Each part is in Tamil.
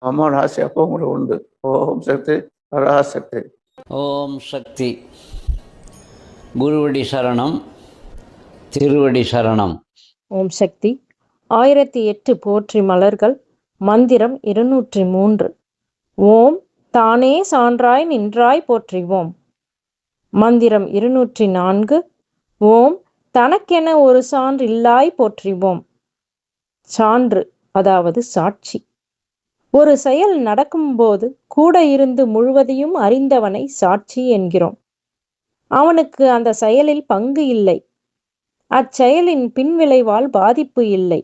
அம்மாவோட ஆசை அப்போ கூட உண்டு. ஓம் சக்தி பராசக்தி. ஓம் சக்தி. குருவடி சரணம், திருவடி சரணம். ஓம் சக்தி. 1008 போற்றி மலர்கள். மந்திரம் 203. ஓம் தானே சான்றாய் நின்றாய் போற்றிவோம். மந்திரம் 204. ஓம் தனக்கென ஒரு சான்று இல்லாய் போற்றிவோம். சான்று அதாவது சாட்சி. ஒரு செயல் நடக்கும்போது கூட இருந்து முழுவதையும் அறிந்தவனை சாட்சி என்கிறோம். அவனுக்கு அந்த செயலில் பங்கு இல்லை, அச்செயலின் பின்விளைவால் பாதிப்பு இல்லை.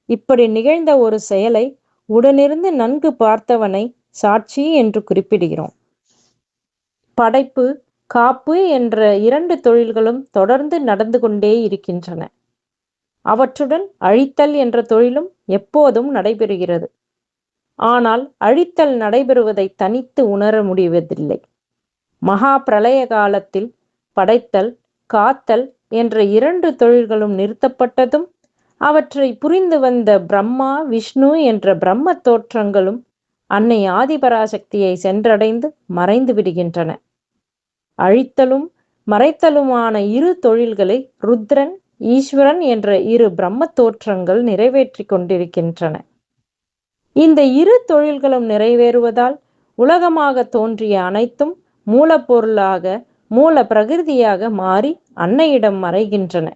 இப்படி நிகழ்ந்த ஒரு செயலை உடனிருந்து நன்கு பார்த்தவனை சாட்சி என்று குறிப்பிடுகிறோம். படைப்பு, காப்பு என்ற 2 தொழில்களும் தொடர்ந்து நடந்து கொண்டே இருக்கின்றன. அவற்றுடன் அழித்தல் என்ற தொழிலும் எப்போதும் நடைபெறுகிறது. ஆனால் அழித்தல் நடைபெறுவதை தனித்து உணர முடிவதில்லை. மகா பிரளய காலத்தில் படைத்தல், காத்தல் என்ற 2 தொழில்களும் நிறுத்தப்பட்டதும் அவற்றை புரிந்து வந்த பிரம்மா, விஷ்ணு என்ற பிரம்ம தோற்றங்களும் அன்னை ஆதிபராசக்தியை சென்றடைந்து மறைந்து விடுகின்றன. அழித்தலும் மறைத்தலுமான 2 தொழில்களை ருத்ரன், ஈஸ்வரன் என்ற 2 பிரம்ம தோற்றங்கள் நிறைவேற்றி கொண்டிருக்கின்றன. இந்த 2 தொழில்களும் நிறைவேறுவதால் உலகமாக தோன்றிய அனைத்தும் மூலப்பொருளாக, மூல பிரகிருதியாக மாறி அன்னையிடம் மறைகின்றன.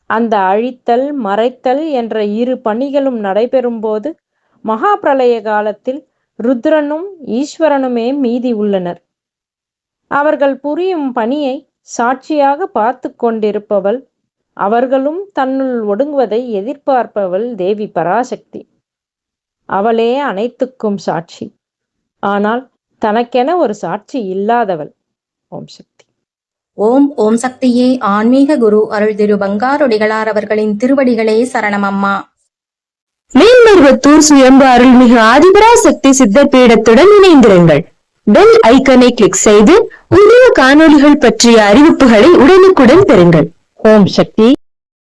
அந்த அழித்தல், மறைத்தல் என்ற 2 பணிகளும் நடைபெறும் போது மகா பிரளய காலத்தில் ருத்ரனும் ஈஸ்வரனுமே மீதி உள்ளனர். அவர்கள் புரியும் பணியை சாட்சியாக பார்த்து கொண்டிருப்பவள், அவர்களும் தன்னுள் ஒடுங்குவதை எதிர்பார்ப்பவள் தேவி பராசக்தி. அவளே அனைத்துக்கும் சாட்சி. ஆனால் தனக்கென ஒரு சாட்சி இல்லாதவள். ஓம் சக்தி. ஓம் சக்தியே. ஆன்மீக குரு அருள் திரு பங்காரொடிகளார் அவர்களின் திருவடிகளே சரணம் அம்மா. மேல்மருவத்தூர் சுயம்பு அருள்மிகு ஆதிபராசக்தி சித்தர் பீடத்துடன் இணைந்திருங்கள். பெல் ஐக்கனை கிளிக் செய்து புதிய காணொளிகள் பற்றிய அறிவிப்புகளை உடனுக்குடன் பெறுங்கள். ஓம் சக்தி.